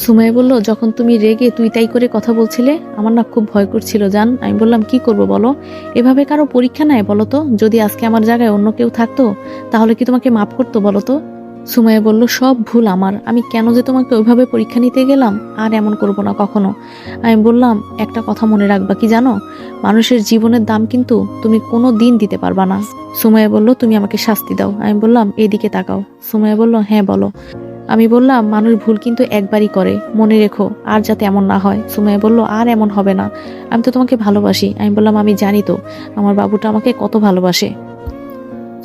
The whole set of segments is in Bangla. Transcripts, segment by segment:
সুমাইয়া বলল, যখন তুমি রেগে তুই তাই করে কথা বলছিলে আমার না খুব ভয় করছিল জান। আমি বললাম, কি করব বলো, এভাবে কারো পরীক্ষা নেয় বলো তো? যদি আজকে আমার জায়গায় অন্য কেউ থাকতো তাহলে কি তোমাকে মাফ করতো বলো তো? সুমাইয়া বলল, সব ভুল আমার, আমি কেন যে তোমাকে ওইভাবে পরীক্ষা নিতে গেলাম, আর এমন করব না কখনো। আমি বললাম, একটা কথা মনে রাখবা, কি জানো, মানুষের জীবনের দাম কিন্তু তুমি কোনো দিন দিতে পারবা না। সুমাইয়া বলল, তুমি আমাকে শাস্তি দাও। আমি বললাম, এদিকে তাকাও। সুমাইয়া বলল, হ্যাঁ বলো। আমি বললাম, মানুষ ভুল কিন্তু একবারই করে, মনে রেখো আর যাতে এমন না হয়। সুমাইয়া বলল, আর এমন হবে না, আমি তো তোমাকে ভালোবাসি। আমি বললাম, আমি জানি তো আমার বাবুটা আমাকে কত ভালোবাসে।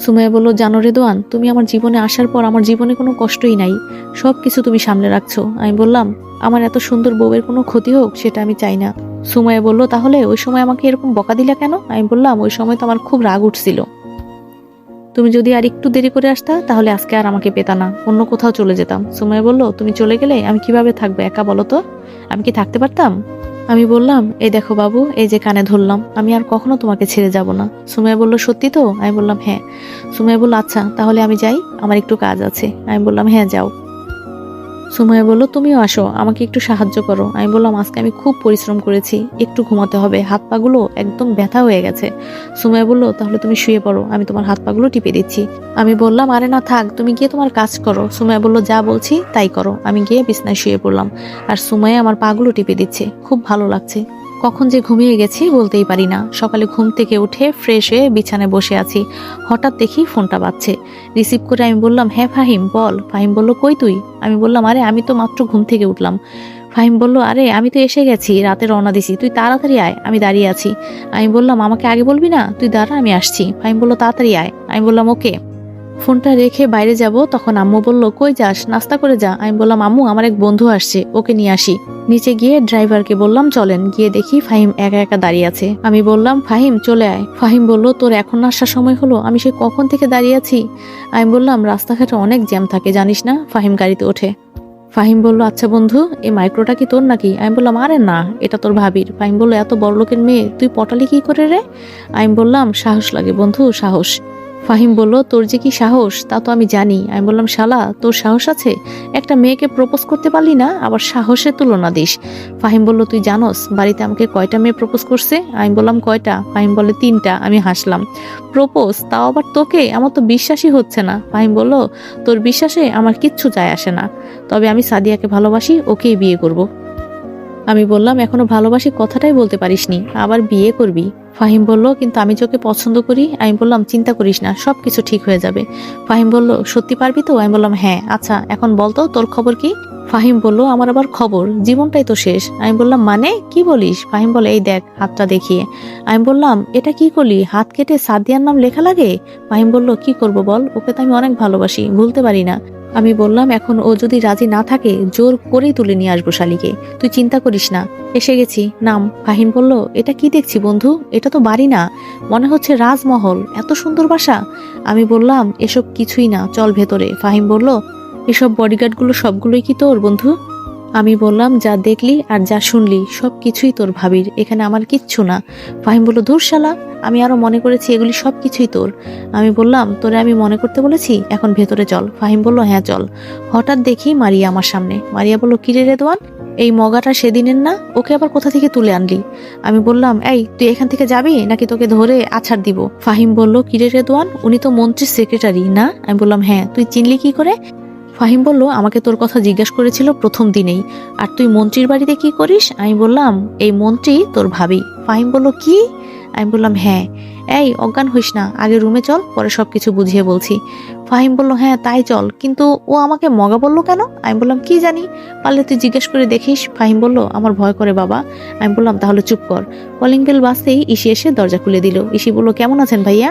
সুমাইয়া বলল, জানো রেদওয়ান, তুমি আমার জীবনে আসার পর আমার জীবনে কোনো কষ্টই নাই, সব কিছু তুমি সামলে রাখছো। আমি বললাম, আমার এত সুন্দর বউয়ের কোনো ক্ষতি হোক সেটা আমি চাই না। সুমাইয়া বলল, তাহলে ওই সময় আমাকে এরকম বকা দিলা কেন? আমি বললাম, ওই সময় তো আমার খুব রাগ উঠছিল, তুমি যদি আর একটু দেরি করে আসতা তাহলে আজকে আর আমাকে পেতা না, অন্য কোথাও চলে যেতাম। সুমাইয়া বলল, তুমি চলে গেলে আমি কিভাবে থাকবো একা বলো তো? আমি কি থাকতে পারতাম? আমি বললাম, এই দেখো বাবু, এই যে কানে ধরলাম, আমি আর কখনো তোমাকে ছেড়ে যাব না। সুমাইয়া বলল, সত্যি তো? আমি বললাম, হ্যাঁ। সুমাইয়া বলল, আচ্ছা তাহলে আমি যাই, আমার একটু কাজ আছে। আমি বললাম, হ্যাঁ যাও। সুমাইয়া বলল, তুমিও আসো, আমাকে একটু সাহায্য করো। আমি বললাম, আজকে আমি খুব পরিশ্রম করেছি, একটু ঘুমাতে হবে, হাত পাগুলো একদম ব্যথা হয়ে গেছে। সুমাইয়া বলল, তাহলে তুমি শুয়ে পড়ো, আমি তোমার হাত পাগুলো টিপে দিচ্ছি। আমি বললাম, আরে না থাক, তুমি গিয়ে তোমার কাজ করো। সুমাইয়া বলল, যা বলছি তাই করো। আমি গিয়ে বিছনায় শুয়ে পড়লাম, আর সুমাইয়া আমার পাগুলো টিপে দিচ্ছে, খুব ভালো লাগছে। কখন যে ঘুমিয়ে গেছি বলতেই পারি না। সকালে ঘুম থেকে উঠে ফ্রেশ হয়ে বিছানায় বসে আছি, হঠাৎ দেখি ফোনটা বাজছে। রিসিভ করে আমি বললাম, হ্যাঁ ফাহিম বল। ফাহিম বলল, কই তুই? আমি বললাম, আরে আমি তো মাত্র ঘুম থেকে উঠলাম। ফাহিম বলল, আরে আমি তো এসে গেছি, রাতে রওনা দিছি, তুই তাড়াতাড়ি আয়, আমি দাঁড়িয়ে আছি। আমি বললাম, আমাকে আগে বলবি না? তুই দাঁড়া, আমি আসছি। ফাহিম বলল, তাড়াতাড়ি আয়। আমি বললাম, ওকে। ফোনটা রেখে বাইরে যাব, তখন আম্মু বলল, কই যাস, নাস্তা করে যা। আমি বললাম, আম্মু আমার এক বন্ধু আসছে, ওকে নিয়ে আসি। নিচে গিয়ে ড্রাইভারকে বললাম, চলেন। গিয়ে দেখি ফাহিম একা একা দাঁড়িয়ে আছে। আমি বললাম, ফাহিম চলে আয়। ফাহিম বলল, তোর এখন আসার সময় হলো? আমি সে কখন থেকে দাঁড়িয়ে আছি। আমি বললাম, রাস্তাঘাটে অনেক জ্যাম থাকে জানিস না। ফাহিম গাড়িতে ওঠে। ফাহিম বলল, আচ্ছা বন্ধু, এই মাইক্রোটা কি তোর নাকি? আমি বললাম, আরে না, এটা তোর ভাবির। ফাহিম বলল, এত বড় লোকের মেয়ে তুই পটালি কি করে রে? আমি বললাম, সাহস লাগে বন্ধু, সাহস। ফাহিম বলল, তোর যে কি সাহস তা তো আমি জানি। আমি বললাম, শালা তোর সাহস আছে, একটা মেয়েকে প্রপোজ করতে পারলি না, আবার সাহসের তুলনা দিস। ফাহিম বলল, তুই জানোস বাড়িতে আমাকে কয়টা মেয়ে প্রপোজ করছে? আমি বললাম, কয়টা? ফাহিম বলে, 3টা। আমি হাসলাম। প্রপোজ, তাও আবার তোকে? আমার তো বিশ্বাসই হচ্ছে না। ফাহিম বলল, তোর বিশ্বাসে আমার কিচ্ছু যায় আসে না, তবে আমি সাদিয়াকে ভালোবাসি, ওকেই বিয়ে করব। আমি বললাম, এখনো ভালোবাসি কথাটাই বলতে পারিসনি, আবার বিয়ে করবি? ফাহিম বলল, কিন্তু আমি যে ওকে পছন্দ করি। আমি বললাম, চিন্তা করিস না, সবকিছু ঠিক হয়ে যাবে। ফাহিম বলল, সত্যি পারবি তো? আমি বললাম, হ্যাঁ। আচ্ছা এখন বলতো তোর খবর কি? ফাহিম বলল, আমার আবার খবর, জীবনটাই তো শেষ। আমি বললাম, মানে কি বলিস? ফাহিম বলে, এই দেখ হাতটা দেখিয়ে। আমি বললাম, এটা কি করলি, হাত কেটে সাদিয়ার নাম লেখা লাগে? ফাহিম বলল, কি করব বল, ওকে তো আমি অনেক ভালোবাসি, ভুলতে পারি না। আমি বললাম, এখন ও যদি রাজি না থাকে জোর করেই তুলে নিয়ে আসবো শালিকে, তুই চিন্তা করিস না, এসে গেছি, নাম। ফাহিম বলল, এটা কি দেখছি বন্ধু, এটা তো বাড়ি না, মনে হচ্ছে রাজমহল, এত সুন্দর বাসা। আমি বললাম, এসব কিছুই না, চল ভেতরে। ফাহিম বলল, এসব বডিগার্ডগুলো সবগুলোই কি তোর বন্ধু? আমি বললাম, যা দেখলি আর যা শুনলি সব কিছুই তোর ভাবির, এখানে আমার কিচ্ছু না। ফাহিম বলল, ধুর শালা, আমি আরো মনে করেছি এগুলি সব কিছুই তোর। আমি বললাম, তোরে আমি মনে করতে বলেছি, এখন ভেতরে চল। ফাহিম বলল, হ্যাঁ চল। হঠাৎ দেখি মারিয়া আমার সামনে। মারিয়া বলল, কিরে রেদওয়ান, এই মগাটা সেদিনের না, ওকে আবার কোথা থেকে তুলে আনলি? আমি বললাম, এই তুই এখান থেকে যাবি নাকি তোকে ধরে আছাড় দিব? ফাহিম বলল, কিরে রেদওয়ান, উনি তো মন্ত্রীর সেক্রেটারি না? আমি বললাম, হ্যাঁ। তুই চিনলি কি করে? ফাহিম বলল, আমাকে তোর কথা জিজ্ঞাসা করেছিল প্রথম দিনেই, আর তুই মন্ত্রীর বাড়িতে কি করিস? আমি বললাম, এই মন্ত্রী তোর ভাবি। ফাহিম বলল, কি? আমি বললাম, হ্যাঁ। এই অজ্ঞান হইস না, আগে রুমে চল, পরে সবকিছু বুঝিয়ে বলছি। ফাহিম বলল, হ্যাঁ তাই চল, কিন্তু ও আমাকে মগা বললো কেন? আমি বললাম, কি জানি, পারলে তুই জিজ্ঞেস করে দেখিস। ফাহিম বলল, আমার ভয় করে বাবা। আমি বললাম, তাহলে চুপ কর। কলিং বেল বাজতেই ইসি এসে দরজা খুলে দিল। ইসি বলল, কেমন আছেন ভাইয়া?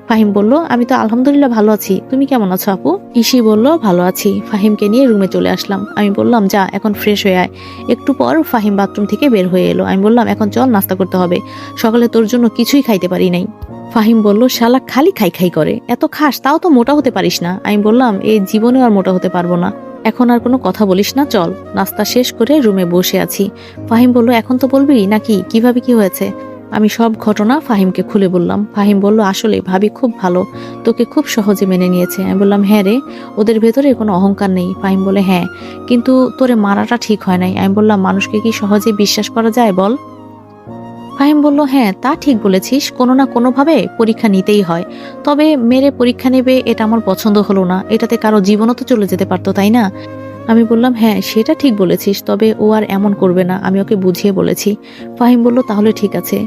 ফাহিম বলল, আমি তো আলহামদুলিল্লাহ ভালো আছি, তুমি কেমন আছো আপু? ইসি বলল, ভালো আছি। ফাহিমকে নিয়ে রুমে চলে আসলাম। আমি বললাম, যা এখন ফ্রেশ হয়ে আয়। একটু পর ফাহিম বাথরুম থেকে বের হয়ে এলো। আমি বললাম, এখন চল নাস্তা করতে হবে, সকালে তোর জন্য কিছুই খাইতে পারি নাই। ফাহিম বলল, শালা খালি খাই খাই করে, এত খাস তাও তো মোটা হতে পারিস না। আমি বললাম, এই জীবনেও আর মোটা হতে পারবো না, এখন আর কোনো কথা বলিস না, চল। নাস্তা শেষ করে রুমে বসে আছি। ফাহিম বলল, এখন তো বলবি নাকি কিভাবে কি হয়েছে? আমি সব ঘটনা ফাহিমকে খুলে বললাম। ফাহিম বলল, আসলে ভাবি খুব ভালো, তোকে খুব সহজে মেনে নিয়েছে। আমি বললাম, হ্যাঁ রে, ওদের ভেতরে কোনো অহংকার নেই। ফাহিম বলে, হ্যাঁ, কিন্তু তোরে মারাটা ঠিক হয় নাই। আমি বললাম, মানুষকে কি সহজে বিশ্বাস করা যায় বল? ফাহিম বলল, হ্যাঁ তা ঠিক বলেছিস, কোনো না কোনোভাবে পরীক্ষা নিতেই হয়। তবে মেরে পরীক্ষা নেবে এটা আমার পছন্দ হলো না, এটাতে কারো জীবনও তো চলে যেতে পারতো, তাই না? আমি বললাম, হ্যাঁ সেটা ঠিক বলেছিস, তবে ও আর এমন করবে না, আমি ওকে বুঝিয়ে বলেছি। ফাহিম বলল, তাহলে ঠিক আছে।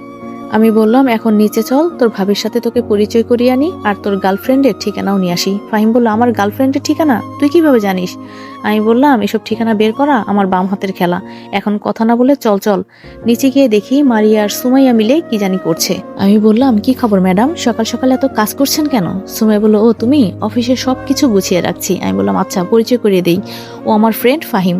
আমি বললাম, এখন নিচে চল, তোর ভাবির সাথে তোকে পরিচয় করিয়ে আনি, আর তোর গার্লফ্রেন্ডের ঠিকানাও নিয়ে আসি। ফাহিম বলল, আমার গার্লফ্রেন্ডের ঠিকানা তুই কিভাবে জানিস? আমি বললাম, এসব ঠিকানা বের করা আমার বাম হাতের খেলা, এখন কথা না বলে চল চল। নিচে গিয়ে দেখি মারিয়া আর সুমাইয়া মিলে কি জানি করছে। আমি বললাম, কি খবর ম্যাডাম, সকাল সকাল এত কাজ করছেন কেন? সুমাইয়া বলল, ও তুমি, অফিসের সবকিছু গুছিয়ে রাখছি। আমি বললাম, আচ্ছা পরিচয় করিয়ে দেই, ও আমার ফ্রেন্ড ফাহিম।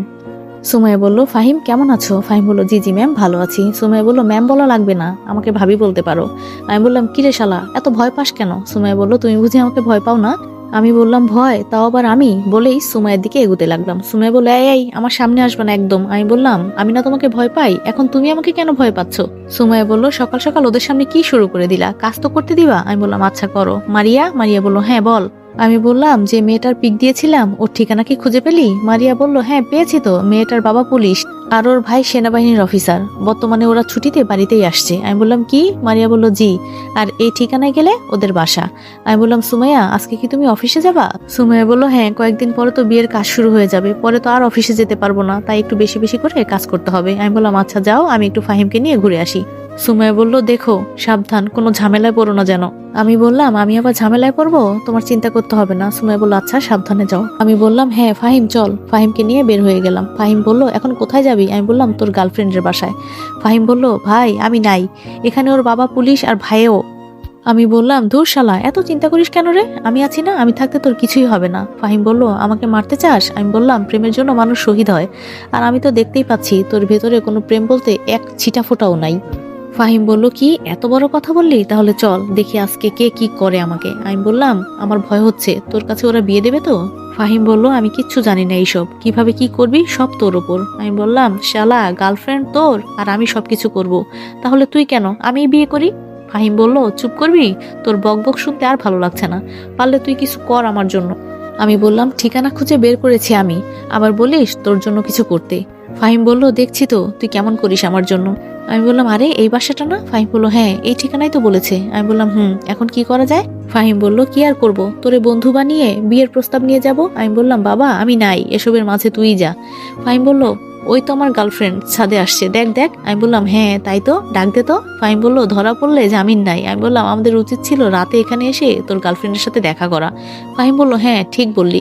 সুমাইয়া বলল, ফাহিম কেমন আছো? ফাহিম বলল, জি জি ম্যাম, ভালো আছি। সুমাইয়া বলল, ম্যাম বলা লাগবে না, আমাকে ভাবি বলতে পারো। আমি বললাম, কিরে শালা, এত ভয় পাস কেন? সুমাইয়া বলল, তুমি বুঝি আমাকে ভয় পাও না? আমি বললাম, ভয়, তাও আবার আমি? বলেই সুমাইয়ের দিকে এগোতে লাগলাম। সুমাইয়া বলল, এই এই, আমার সামনে আসবে না একদম। আমি বললাম, আমি না তোমাকে ভয় পাই, এখন তুমি আমাকে কেন ভয় পাচ্ছ? সুমাইয়া বলল, সকাল সকাল ওদের সামনে কি শুরু করে দিলা, কাজ তো করতে দিবা? আমি বললাম, আচ্ছা করো। মারিয়া? মারিয়া বলল, হ্যাঁ বল। আমি বললাম, যে মেয়েটার পিক দিয়েছিলাম ওর ঠিকানা কি খুঁজে পেলি? মারিয়া বলল, হ্যাঁ পেয়েছি তো, মেয়েটার বাবা পুলিশ আর ওর ভাই সেনাবাহিনীর অফিসার, বর্তমানে ওরা ছুটিতে বাড়িতেই আসছে। আমি বললাম, কি? মারিয়া বলল, জি, আর এই ঠিকানায় গেলে ওদের বাসা। আমি বললাম, সুমাইয়া আজকে কি তুমি অফিসে যাবা? সুমাইয়া বলল, হ্যাঁ, কয়েকদিন পরে তো বিয়ের কাজ শুরু হয়ে যাবে, পরে তো আর অফিসে যেতে পারবো না, তাই একটু বেশি বেশি করে কাজ করতে হবে। আমি বললাম, আচ্ছা যাও, আমি একটু ফাহিমকে নিয়ে ঘুরে আসি। সুমাইয়া বলল, দেখো সাবধান, কোনো ঝামেলায় পড়ো না যেন। আমি বললাম, আমি আবার ঝামেলায় পড়বো? তোমার চিন্তা করতে হবে না। সুমাইয়া বলল, আচ্ছা সাবধানে যাও। আমি বললাম, হ্যাঁ ফাহিম চল। ফাহিমকে নিয়ে বের হয়ে গেলাম। ফাহিম বলল, এখন কোথায় যাবি? আমি বললাম, তোর গার্লফ্রেন্ডের বাসায়। ফাহিম বলল, ভাই আমি নাই, এখানে ওর বাবা পুলিশ আর ভাইও। আমি বললাম, ধুর শালা, এত চিন্তা করিস কেন রে, আমি আছি না, আমি থাকতে তোর কিছুই হবে না। ফাহিম বলল, আমাকে মারতে চাস? আমি বললাম, প্রেমের জন্য মানুষ শহীদ হয়, আর আমি তো দেখতেই পাচ্ছি তোর ভেতরে কোনো প্রেম বলতে এক ছিটা ফোঁটাও নাই। ফাহিম বলল, কি এত বড় কথা বললি, তাহলে চল দেখি আজকে কে কি করে আমাকে। আমি বললাম, আমার ভয় হচ্ছে, তোর কাছে ওরা বিয়ে দেবে তো? ফাহিম বলল, আমি কিচ্ছু জানি না এইসব, কিভাবে কি করবি সব তোর ওপর। আমি বললাম, শালা, গার্লফ্রেন্ড তোর আর আমি সবকিছু করব, তাহলে তুই কেন, আমি বিয়ে করি। ফাহিম বলল, চুপ করবি, তোর বকবক শুনতে আর ভালো লাগছে না, পারলে তুই কিছু কর আমার জন্য। আমি বললাম, ঠিকানা খুঁজে বের করেছি আমি, আবার বলিস তোর জন্য কিছু করতে। ফাহিম বলল, দেখছি তো তুই কেমন করিস আমার জন্য। আমি বললাম, আরে এই বাসাটা না? ফাহিম বলল, হ্যাঁ এই ঠিকানাই তো বলেছে। আমি বললাম, এখন কি করা যায়? ফাহিম বলল, কি আর করব, তোরে বন্ধু বানিয়ে বিয়ের প্রস্তাব নিয়ে যাব। আমি বললাম, বাবা আমি নাই, এসবের মাঝে তুই যা। ফাহিম বলল, ওই তো আমার গার্লফ্রেন্ড ছাদে আসছে, দেখ দেখ। আমি বললাম, হ্যাঁ তাই তো, ডাক দে তো। ফাহিম বলল, ধরা পড়লে জামিন নাই। আমি বললাম, আমাদের উচিত ছিল রাতে এখানে এসে তোর গার্লফ্রেন্ডের সাথে দেখা করা। ফাহিম বলল, হ্যাঁ ঠিক বললি।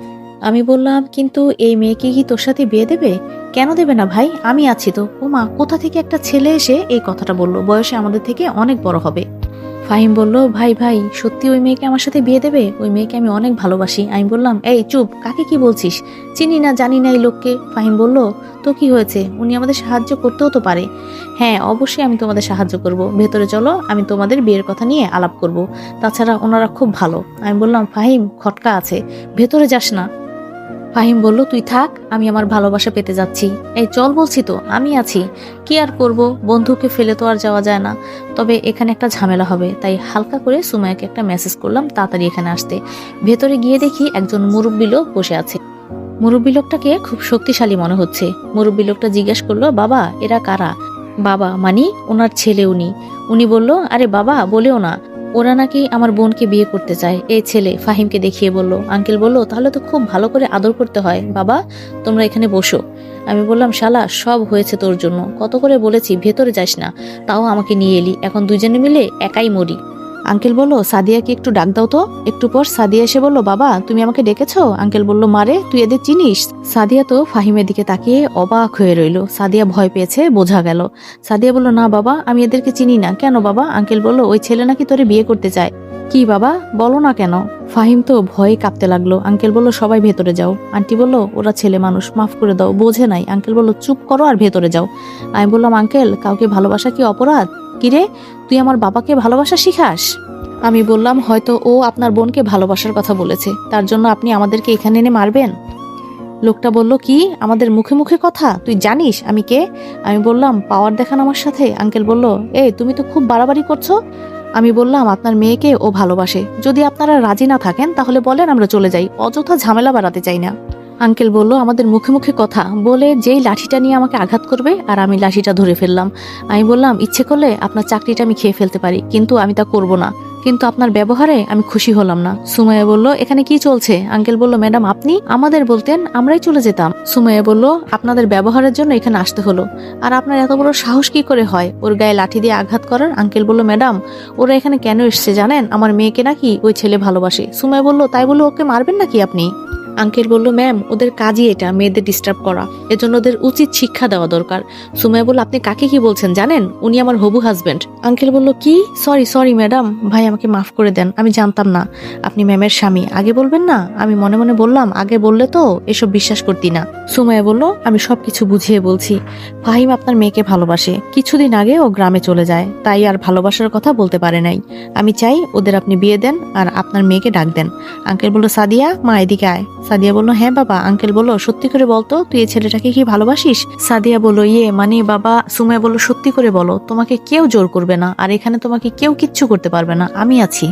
আমি বললাম, কিন্তু এই মেয়েকে কি তোর সাথে বিয়ে দেবে? কেন দেবে না ভাই, আমি আছি তো। ও মা, কোথা থেকে একটা ছেলে এসে এই কথাটা বললো, বয়সে আমাদের থেকে অনেক বড় হবে। ফাহিম বলল, ভাই ভাই সত্যি ওই মেয়েকে আমার সাথে বিয়ে দেবে? ওই মেয়েকে আমি অনেক ভালোবাসি। আমি বললাম, এই চুপ, কাকে কি বলছিস, চিনি না জানি না এই লোককে। ফাহিম বলল, তো কি হয়েছে, উনি আমাদের সাহায্য করতেও তো পারে। হ্যাঁ অবশ্যই আমি তোমাদের সাহায্য করব, ভেতরে চলো, আমি তোমাদের বিয়ের কথা নিয়ে আলাপ করব, তাছাড়া ওনারা খুব ভালো। আমি বললাম, ফাহিম খটকা আছে, ভেতরে যাস না। ফাহিম বলল, তুই থাক, আমি আমার ভালোবাসা পেতে যাচ্ছি। এই চল বলছি তো, আমি আছি। কি আর করব, বন্ধুকে ফেলে তো আর যাওয়া যায় না, তবে এখানে একটা ঝামেলা হবে, তাই হালকা করে সুমাইয়াকে একটা মেসেজ করলাম তাড়াতাড়ি এখানে আসতে। ভেতরে গিয়ে দেখি একজন মুরব্বী লোক বসে আছে। মুরব্বী লোকটাকে খুব শক্তিশালী মনে হচ্ছে। মুরব্বী লোকটা জিজ্ঞেস করলো, বাবা এরা কারা? বাবা মানি ওনার ছেলে উনি। উনি বলল, আরে বাবা বলেও না, ওরা নাকি আমার বোনকে বিয়ে করতে চায়। এই ছেলে ফাহিমকে দেখিয়ে বলল। আঙ্কেল বলল, তাহলে তো খুব ভালো করে আদর করতে হয়। বাবা তোমরা এখানে বসো। আমি বললাম, শালা সব হয়েছে তোর জন্য, কত করে বলেছি ভেতরে যাস না, তাও আমাকে নিয়ে এলি, এখন দুজনে মিলে একাই মরি। আঙ্কেল বলল, সাদিয়াকে একটু ডাক দাও তো। একটু পর সাদিয়া এসে বলল, বাবা তুমি আমাকে ডেকেছো? আঙ্কেল বলল, মারে তুই এদের চিনিস? সাদিয়া তো ফাহিমের দিকে তাকিয়ে অবাক হয়ে রইল। সাদিয়া ভয় পেয়েছে বোঝা গেল। সাদিয়া বলল, না বাবা আমি এদেরকে চিনি না। কেন বাবা? আঙ্কেল বলল, ওই ছেলে নাকি তোরে বিয়ে করতে চায়। কি বাবা বলো না কেন? ফাহিম তো ভয়ে কাঁপতে লাগলো। আঙ্কেল বলল, সবাই ভেতরে যাও। আন্টি বলল, ওরা ছেলে মানুষ, মাফ করে দাও, বোঝে নাই। আঙ্কেল বলল, চুপ করো আর ভেতরে যাও। আমি বললাম, আঙ্কেল কাউকে ভালোবাসা কি অপরাধ? কিরে তুই আমার বাবাকে ভালোবাসা শিখাস? আমি বললাম, হয়তো ও আপনার বোনকে ভালোবাসার কথা বলেছে, তার জন্য আপনি আমাদেরকে এখানে এনে মারবেন? লোকটা বলল, কি আমাদের মুখে মুখে কথা, তুই জানিস আমি কে? আমি বললাম, পাওয়ার দেখান আমার সাথে। আঙ্কেল বলল, এই তুমি তো খুব বাড়াবাড়ি করছো। আমি বললাম, আপনার মেয়েকে ও ভালোবাসে, যদি আপনারা রাজি না থাকেন তাহলে বলেন, আমরা চলে যাই, অযথা ঝামেলা বাড়াতে চাই না। আঙ্কেল বলল, আমাদের মুখে মুখে কথা বলে যেই লাঠিটা নিয়ে আমাকে আঘাত করবে আর আমি লাঠিটা ধরে ফেললাম। আমি বললাম, ইচ্ছে করলে আপনার চাকরিটা আমি খেয়ে ফেলতে পারি, কিন্তু আমি তা করব না। কিন্তু আপনার ব্যবহারে আমি খুশি হলাম না। সুমাইয়া বলল, এখানে কি চলছে? আঙ্কেল বলল, ম্যাডাম আপনি আমাদের বলতেন আমরাই চলে যেতাম। সুমাইয়া বলল, আপনাদের ব্যবহারের জন্য এখানে আসতে হলো। আর আপনার এত বড় সাহস কি করে হয় ওর গায়ে লাঠি দিয়ে আঘাত করার? আঙ্কেল বলল, ম্যাডাম ওরা এখানে কেন এসছে জানেন? আমার মেয়েকে নাকি ওই ছেলে ভালোবাসে। সুমাইয়া বলল, তাই বলে ওকে মারবেন নাকি আপনি? আঙ্কেল বলল, ম্যাম ওদের কাজই এটা, মেয়েদের ডিস্টার্ব করা, এজন্য ওদের উচিত শিক্ষা দেওয়া দরকার। সুমাইয়া বলল, আপনি কাকে কি বলছেন জানেন? উনি আমার হবু হাজবেন্ড। আঙ্কেল বলল, কি? সরি সরি ম্যাডাম, ভাই আমাকে মাফ করে দেন, আমি জানতাম না আপনি ম্যামের স্বামী। আগে বলবেন না? আমি মনে মনে বললাম, আগে বললে তো এসব বিশ্বাস করতি না। সুমাইয়া বলল, আমি সবকিছু বুঝিয়ে বলছি। ফাহিম আপনার মেয়েকে ভালোবাসে, কিছুদিন আগে ও গ্রামে চলে যায়, তাই আর ভালোবাসার কথা বলতে পারে নাই। আমি চাই ওদের আপনি বিয়ে দেন আর আপনার মেয়েকে ডাক দেন। আঙ্কেল বলল, সাদিয়া মা এদিকে আয়। সাদিয়া বলল, হ্যাঁ বাবা। আঙ্কেল বলল, সত্যি করে বলতো তুই এই ছেলেটাকে কি ভালোবাসিস? সাদিয়া বলল, ইয়ে মানে বাবা। সুমাইয়া বলল, সত্যি করে বলো, তোমাকে কেউ জোর করবে না, আর এখানে তোমাকে কেউ কিচ্ছু করতে পারবে না, আমি আছি।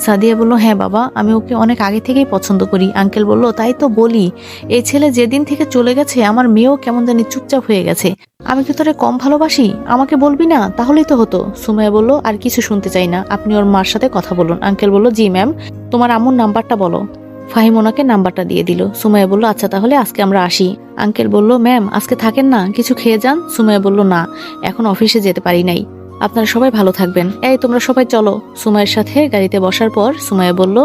সাদিয়া বলল, হ্যাঁ বাবা, আমি ওকে অনেক আগে থেকেই পছন্দ করি। আঙ্কেল বলল, তাই তো বলি, এই ছেলে যেদিন থেকে চলে গেছে আমার মেয়েও কেমন জানি চুপচাপ হয়ে গেছে। আমি কি তোরে কম ভালোবাসি? আমাকে বলবি না? তাহলেই তো হতো। সুমাইয়া বলল, আর কিছু শুনতে চাই না, আপনি ওর মার সাথে কথা বলুন। আঙ্কেল বলল, জি ম্যাম। তোমার আম্মুর নাম্বারটা বলো। ফাহিম ওনাকে নাম্বারটা দিয়ে দিল। সুমাইয়া বলল, আচ্ছা তাহলে আজকে আমরা আসি। আঙ্কেল বলল, ম্যাম আজকে থাকেন না, কিছু খেয়ে যান। সুমাইয়া বলল, না এখন অফিসে যেতে পারি নাই। আপনারা সবাই ভালো থাকবেন। এই তোমরা সবাই চলো। সুমাইয়ের সাথে গাড়িতে বসার পর সুমাইয়া বলল,